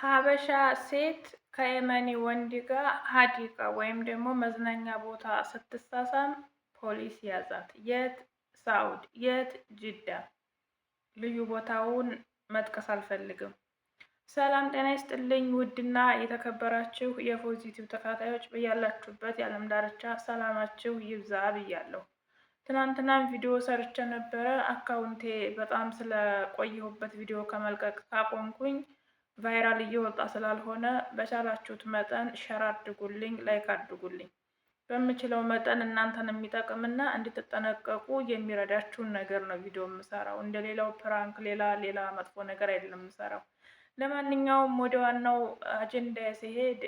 ሀበሻ ሴት ከየመኒ ወንድ ጋር ሀዲቃ ወይም ደግሞ መዝናኛ ቦታ ስትሳሳም ፖሊስ ያዛት። የት? ሳኡድ። የት? ጅዳ። ልዩ ቦታውን መጥቀስ አልፈልግም። ሰላም ጤና ይስጥልኝ። ውድና የተከበራችሁ የፖዚቲቭ ተከታታዮች በያላችሁበት የዓለም ዳርቻ ሰላማችሁ ይብዛ ብያለሁ። ትናንትናም ቪዲዮ ሰርቼ ነበረ። አካውንቴ በጣም ስለቆየሁበት ቪዲዮ ከመልቀቅ ካቆምኩኝ ቫይራል እየወጣ ስላልሆነ በቻላችሁት መጠን ሸር አድርጉልኝ፣ ላይክ አድርጉልኝ። በምችለው መጠን እናንተን የሚጠቅምና እንድትጠነቀቁ የሚረዳችሁን ነገር ነው ቪዲዮ የምሰራው። እንደሌላው ፕራንክ ሌላ መጥፎ ነገር አይደለም የምሰራው። ለማንኛውም ወደ ዋናው አጀንዳ ሲሄድ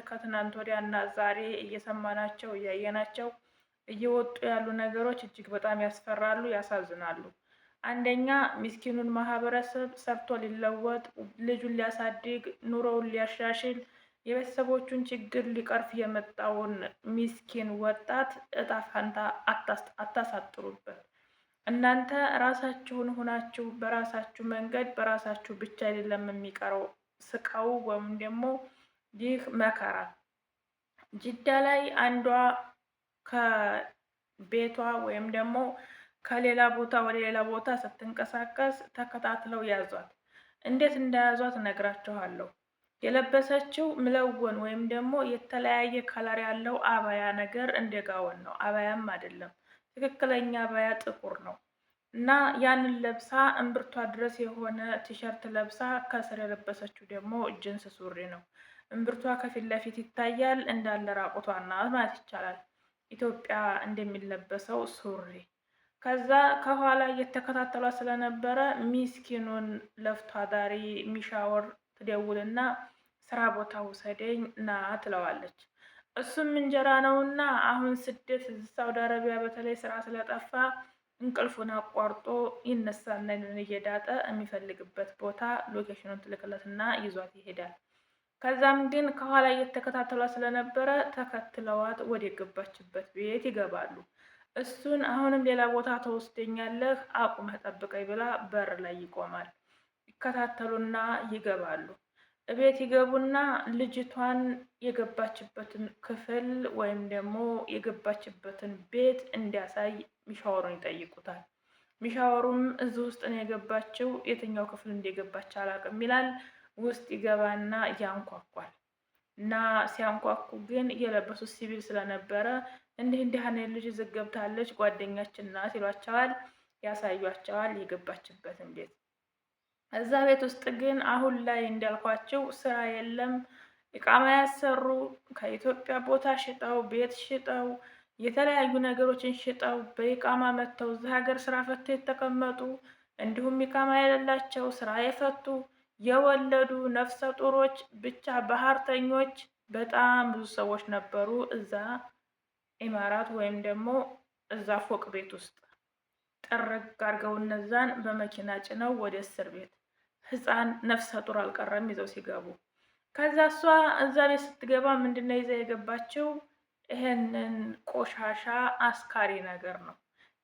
ከትናንት ወዲያና ዛሬ እየሰማናቸው እያየናቸው እየወጡ ያሉ ነገሮች እጅግ በጣም ያስፈራሉ፣ ያሳዝናሉ። አንደኛ ምስኪኑን ማህበረሰብ ሰርቶ ሊለወጥ ልጁን ሊያሳድግ ኑሮውን ሊያሻሽል የቤተሰቦቹን ችግር ሊቀርፍ የመጣውን ምስኪን ወጣት እጣ ፈንታ አታሳጥሩበት። እናንተ ራሳችሁን ሆናችሁ በራሳችሁ መንገድ በራሳችሁ ብቻ አይደለም የሚቀረው ስቃው ወይም ደግሞ ይህ መከራ። ጅዳ ላይ አንዷ ከቤቷ ወይም ደግሞ ከሌላ ቦታ ወደ ሌላ ቦታ ስትንቀሳቀስ ተከታትለው ያዟት። እንዴት እንደያዟት እነግራችኋለሁ። የለበሰችው ምለወን ወይም ደግሞ የተለያየ ከለር ያለው አባያ ነገር እንደ ጋውን ነው። አባያም አይደለም፣ ትክክለኛ አባያ ጥቁር ነው። እና ያንን ለብሳ እምብርቷ ድረስ የሆነ ቲሸርት ለብሳ ከስር የለበሰችው ደግሞ ጅንስ ሱሪ ነው። እምብርቷ ከፊት ለፊት ይታያል፣ እንዳለ ራቁቷን ናት ማለት ይቻላል። ኢትዮጵያ እንደሚለበሰው ሱሪ። ከዛ ከኋላ እየተከታተሏት ስለነበረ ሚስኪኑን ለፍቶ አዳሪ ሚሻወር ትደውልና ስራ ቦታ ውሰደኝ ና ትለዋለች። እሱም እንጀራ ነውና አሁን ስደት ሳውዲ አረቢያ በተለይ ስራ ስለጠፋ እንቅልፉን አቋርጦ ይነሳና እየዳጠ የሚፈልግበት ቦታ ሎኬሽኑን ትልክለትና ይዟት ይሄዳል። ከዛም ግን ከኋላ እየተከታተሏት ስለነበረ ተከትለዋት ወደ ገባችበት ቤት ይገባሉ። እሱን አሁንም ሌላ ቦታ ተወስደኛለህ አቁመህ ጠብቀኝ ብላ በር ላይ ይቆማል። ይከታተሉና ይገባሉ። እቤት ይገቡና ልጅቷን የገባችበትን ክፍል ወይም ደግሞ የገባችበትን ቤት እንዲያሳይ ሚሻወሩን ይጠይቁታል። ሚሻወሩም እዚህ ውስጥ ነው የገባችው፣ የትኛው ክፍል እንደገባች አላውቅም ይላል። ውስጥ ይገባና ያንኳኳል። እና ሲያንኳኩ ግን የለበሱት ሲቪል ስለነበረ እንዲህ አይነት ልጅ እዚህ ገብታለች ጓደኛችን ናት ይሏቸዋል፣ ያሳዩቸዋል የገባችበትን ቤት። እዛ ቤት ውስጥ ግን አሁን ላይ እንዳልኳቸው ስራ የለም። ኢቃማ ያሰሩ ከኢትዮጵያ ቦታ ሽጠው ቤት ሽጠው የተለያዩ ነገሮችን ሽጠው በኢቃማ መጥተው እዚህ ሀገር ስራ ፈተው የተቀመጡ እንዲሁም ኢቃማ የሌላቸው ስራ የፈቱ የወለዱ ነፍሰ ጡሮች ብቻ ባህርተኞች በጣም ብዙ ሰዎች ነበሩ እዛ ኢማራት ወይም ደግሞ እዛ ፎቅ ቤት ውስጥ ጠረግ አድርገው እነዛን በመኪና ጭነው ወደ እስር ቤት ህፃን ነፍሰ ጡር አልቀረም ይዘው ሲገቡ። ከዛ እሷ እዛ ቤት ስትገባ ምንድነው ይዛ የገባችው? ይሄንን ቆሻሻ አስካሪ ነገር ነው።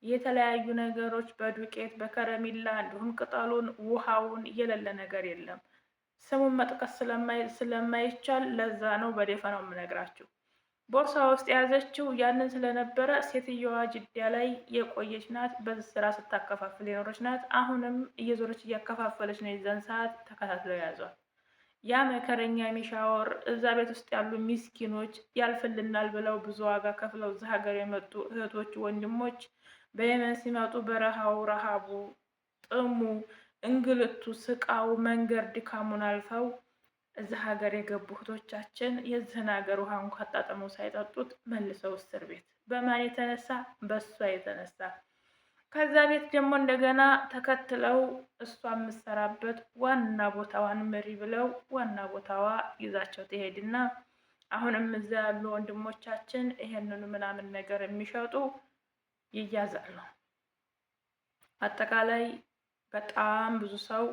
የተለያዩ ነገሮች በዱቄት በከረሚላ እንዲሁም ቅጠሉን ውሃውን የሌለ ነገር የለም። ስሙን መጥቀስ ስለማይቻል ለዛ ነው በደፈናው የምነግራችሁ። ቦርሳ ውስጥ የያዘችው ያንን ስለነበረ ሴትየዋ ጅዳ ላይ የቆየች ናት። በዚህ ስራ ስታከፋፍል የኖረች ናት። አሁንም እየዞረች እያከፋፈለች ነው። የዛን ሰዓት ተከታትለው ያዟት። ያ መከረኛ ሚሻወር እዛ ቤት ውስጥ ያሉ ሚስኪኖች ያልፍልናል ብለው ብዙ ዋጋ ከፍለው እዛ ሀገር የመጡ እህቶች ወንድሞች በየመን ሲመጡ በረሃው፣ ረሃቡ፣ ጥሙ፣ እንግልቱ፣ ስቃው፣ መንገድ ድካሙን አልፈው እዛ ሀገር የገቡ እህቶቻችን የዚህን ሀገር ውሃ እንኳ አጣጥመው ሳይጠጡት መልሰው እስር ቤት። በማን የተነሳ? በእሷ የተነሳ። ከዛ ቤት ደግሞ እንደገና ተከትለው እሷ የምትሰራበት ዋና ቦታዋን ምሪ ብለው ዋና ቦታዋ ይዛቸው ትሄድና አሁንም እዛ ያሉ ወንድሞቻችን ይሄንን ምናምን ነገር የሚሸጡ ይያዛሉ። አጠቃላይ በጣም ብዙ ሰው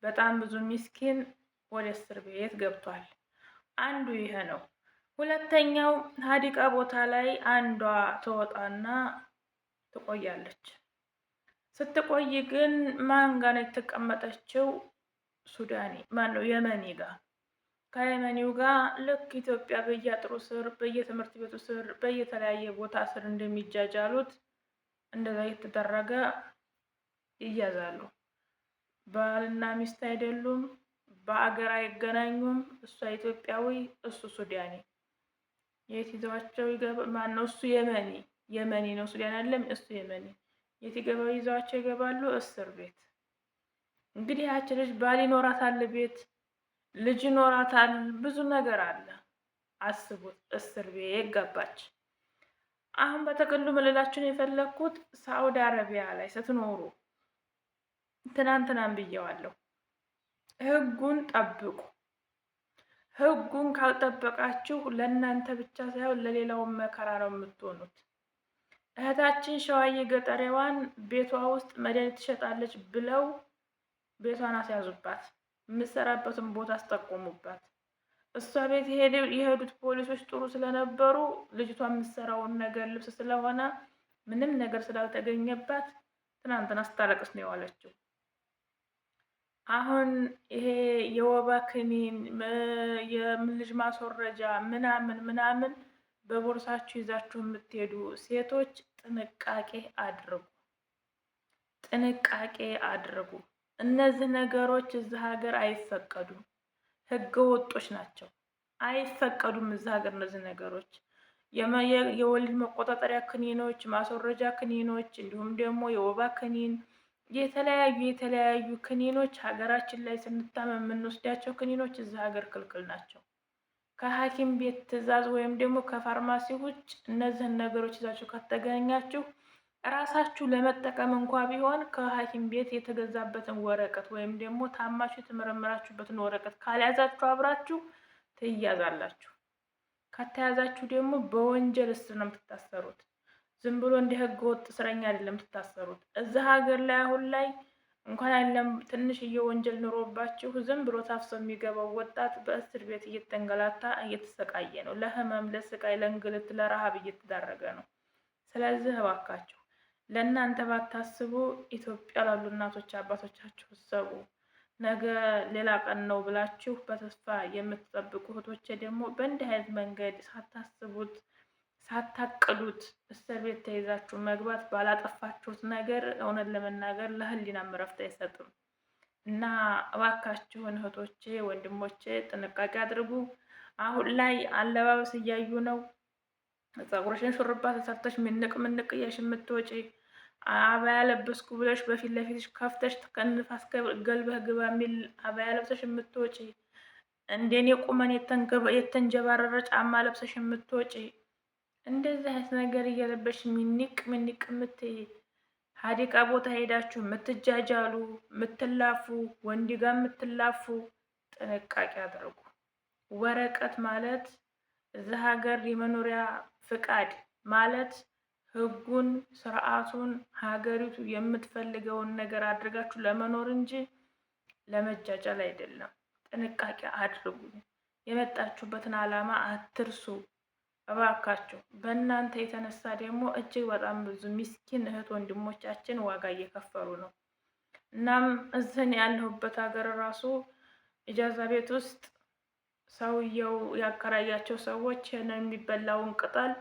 በጣም ብዙ ሚስኪን ወደ እስር ቤት ገብቷል። አንዱ ይሄ ነው። ሁለተኛው ሀዲቃ ቦታ ላይ አንዷ ትወጣና ትቆያለች። ስትቆይ ግን ማን ጋር ነው የተቀመጠችው? ሱዳኔ ማነው የመኒ ጋር። ከየመኒው ጋር ልክ ኢትዮጵያ በየአጥሩ ስር፣ በየትምህርት ቤቱ ስር፣ በየተለያየ ቦታ ስር እንደሚጃጃሉት እንደዛ እየተደረገ ይያዛሉ። ባልና ሚስት አይደሉም፣ በአገር አይገናኙም። እሷ ኢትዮጵያዊ፣ እሱ ሱዳኒ። የት ይዘዋቸው ማነው? እሱ የመኒ ነው፣ ሱዳን አይደለም። እሱ የመኒ። የት ይዘዋቸው ይገባሉ? እስር ቤት። እንግዲህ ያቺ ልጅ ባል ይኖራታል፣ ቤት ልጅ ይኖራታል፣ ብዙ ነገር አለ። አስቡት፣ እስር ቤት ገባች። አሁን በጥቅሉ ምልላችሁን የፈለግኩት ሳዑዲ አረቢያ ላይ ስትኖሩ ትናንትናም ብየዋለሁ፣ ህጉን ጠብቁ። ህጉን ካልጠበቃችሁ ለእናንተ ብቻ ሳይሆን ለሌላውን መከራ ነው የምትሆኑት። እህታችን ሸዋዬ ገጠሬዋን ቤቷ ውስጥ መድኃኒት ትሸጣለች ብለው ቤቷን አስያዙባት፣ የምትሰራበትን ቦታ አስጠቆሙባት። እሷ ቤት የሄዱት ፖሊሶች ጥሩ ስለነበሩ ልጅቷ የምትሰራውን ነገር ልብስ ስለሆነ ምንም ነገር ስላልተገኘባት ትናንትና ስታለቅስ ነው የዋለችው። አሁን ይሄ የወባ ክኒን፣ የልጅ ማስወረጃ ምናምን በቦርሳችሁ ይዛችሁ የምትሄዱ ሴቶች ጥንቃቄ አድርጉ፣ ጥንቃቄ አድርጉ። እነዚህ ነገሮች እዚህ ሀገር አይፈቀዱም፣ ህገ ወጦች ናቸው፣ አይፈቀዱም እዚህ ሀገር እነዚህ ነገሮች። የወሊድ መቆጣጠሪያ ክኒኖች፣ ማስወረጃ ክኒኖች፣ እንዲሁም ደግሞ የወባ ክኒን፣ የተለያዩ ክኒኖች ሀገራችን ላይ ስንታመም የምንወስዳቸው ክኒኖች እዚህ ሀገር ክልክል ናቸው። ከሐኪም ቤት ትዕዛዝ ወይም ደግሞ ከፋርማሲ ውጭ እነዚህን ነገሮች ይዛችሁ ከተገኛችሁ እራሳችሁ ለመጠቀም እንኳ ቢሆን ከሐኪም ቤት የተገዛበትን ወረቀት ወይም ደግሞ ታማችሁ የተመረመራችሁበትን ወረቀት ካልያዛችሁ አብራችሁ ትያዛላችሁ። ከተያዛችሁ ደግሞ በወንጀል እስር ነው የምትታሰሩት። ዝም ብሎ እንደ ህገ ወጥ እስረኛ አይደለም የምትታሰሩት። እዚህ ሀገር ላይ አሁን ላይ እንኳን አይደለም ትንሽዬ ወንጀል ኑሮባችሁ ዝም ብሎ ታፍሶ የሚገባው ወጣት በእስር ቤት እየተንገላታ እየተሰቃየ ነው። ለህመም፣ ለስቃይ፣ ለእንግልት፣ ለረሃብ እየተዳረገ ነው። ስለዚህ እባካችሁ ለእናንተ ባታስቡ ኢትዮጵያ ላሉ እናቶች አባቶቻችሁ ሰቡ። ነገ ሌላ ቀን ነው ብላችሁ በተስፋ የምትጠብቁ እህቶቼ ደግሞ በእንዲህ አይነት መንገድ ሳታስቡት ሳታቅዱት እስር ቤት ተይዛችሁ መግባት ባላጠፋችሁት ነገር እውነት ለመናገር ለህሊናም እረፍት አይሰጥም እና እባካችሁን እህቶቼ ወንድሞቼ ጥንቃቄ አድርጉ። አሁን ላይ አለባበስ እያዩ ነው። ፀጉርሽን ሹርባ ተሰርተሽ ምንቅ እያልሽ የምትወጪ፣ አባያ ለበስኩ ብለሽ በፊት ለፊትሽ ከፍተሽ ከንፋስ ገልበህ ግባ የሚል አባያ ለብሰሽ የምትወጪ፣ እንደኔ ቁመን የተንጀባረረ ጫማ ለብሰሽ የምትወጪ፣ እንደዚህ አይነት ነገር እየለበሽ ሚኒቅ የምትይ ሀዲቃ ቦታ ሄዳችሁ የምትጃጃሉ የምትላፉ ወንድ ጋር የምትላፉ ጥንቃቄ አድርጉ። ወረቀት ማለት እዚህ ሀገር የመኖሪያ ፍቃድ ማለት ህጉን ስርዓቱን ሀገሪቱ የምትፈልገውን ነገር አድርጋችሁ ለመኖር እንጂ ለመጃጃል አይደለም። ጥንቃቄ አድርጉ። የመጣችሁበትን ዓላማ አትርሱ እባካችሁ። በእናንተ የተነሳ ደግሞ እጅግ በጣም ብዙ ሚስኪን እህት ወንድሞቻችን ዋጋ እየከፈሉ ነው። እናም እዚህን ያለሁበት ሀገር ራሱ ኢጃዛ ቤት ውስጥ ሰውየው ያከራያቸው ሰዎች የሚበላውን ቅጠል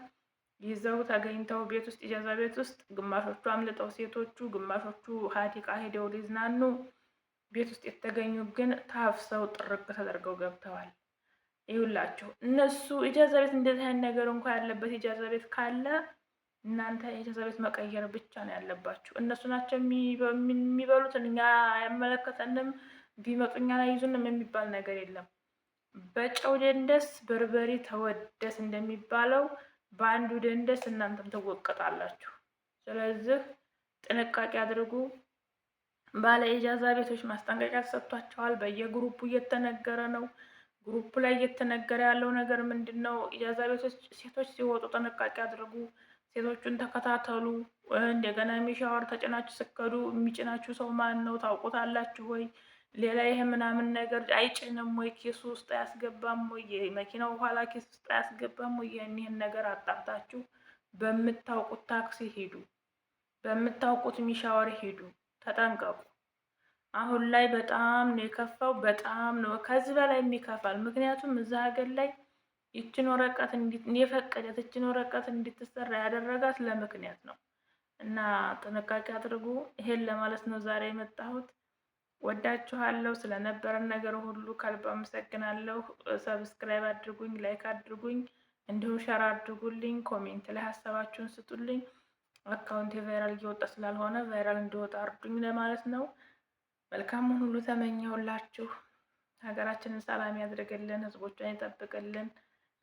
ይዘው ተገኝተው ቤት ውስጥ ኢጃዛ ቤት ውስጥ ግማሾቹ አምልጠው ሴቶቹ፣ ግማሾቹ ሀዲቃ ሄደው ሊዝናኑ ቤት ውስጥ የተገኙ ግን ታፍሰው ጥርቅ ተደርገው ገብተዋል። ይሁላችሁ እነሱ ኢጃዛ ቤት እንደዚህ አይነት ነገር እንኳን ያለበት ኢጃዛ ቤት ካለ እናንተ ኢጃዛ ቤት መቀየር ብቻ ነው ያለባችሁ። እነሱ ናቸው የሚበሉት፣ እኛ አይመለከተንም። ቢመጡ እኛን አይዙንም የሚባል ነገር የለም። በጨው ደንደስ በርበሬ ተወደስ እንደሚባለው በአንዱ ደንደስ እናንተም ትወቀጣላችሁ። ስለዚህ ጥንቃቄ አድርጉ። ባለ ኢጃዛ ቤቶች ማስጠንቀቂያ ተሰጥቷቸዋል። በየግሩፑ እየተነገረ ነው። ግሩፕ ላይ እየተነገረ ያለው ነገር ምንድን ነው? ኢጃዛ ቤቶች ሴቶች ሲወጡ ጥንቃቄ አድርጉ፣ ሴቶቹን ተከታተሉ። እንደገና የሚሻወር ተጭናችሁ ስከዱ የሚጭናችሁ ሰው ማን ነው? ታውቁታላችሁ ወይ? ሌላ ይሄ ምናምን ነገር አይጭንም ወይ? ኪሱ ውስጥ አያስገባም ወይ? የመኪናው ኋላ ኪስ ውስጥ አያስገባም ወይ? ይህን ነገር አጣርታችሁ በምታውቁት ታክሲ ሂዱ፣ በምታውቁት ሚሻወር ሂዱ። ተጠንቀቁ። አሁን ላይ በጣም ነው የከፋው። በጣም ነው ከዚህ በላይ የሚከፋል። ምክንያቱም እዛ ሀገር ላይ ይችን ወረቀት የፈቀደት ይችን ወረቀት እንድትሰራ ያደረጋት ለምክንያት ነው። እና ጥንቃቄ አድርጉ። ይሄን ለማለት ነው ዛሬ የመጣሁት። ወዳችኋለሁ። ስለነበረን ነገር ሁሉ ከልብ አመሰግናለሁ። ሰብስክራይብ አድርጉኝ፣ ላይክ አድርጉኝ፣ እንዲሁም ሸር አድርጉልኝ። ኮሜንት ላይ ሀሳባችሁን ስጡልኝ። አካውንት ቫይራል እየወጣ ስላልሆነ ቫይራል እንዲወጣ አርዱኝ ለማለት ነው። መልካሙን ሁሉ ተመኘሁላችሁ። ሀገራችንን ሰላም ያድርግልን፣ ህዝቦቿን ይጠብቅልን።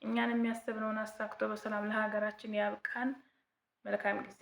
እኛን የሚያስብነውን አሳክቶ በሰላም ለሀገራችን ያብቃን። መልካም ጊዜ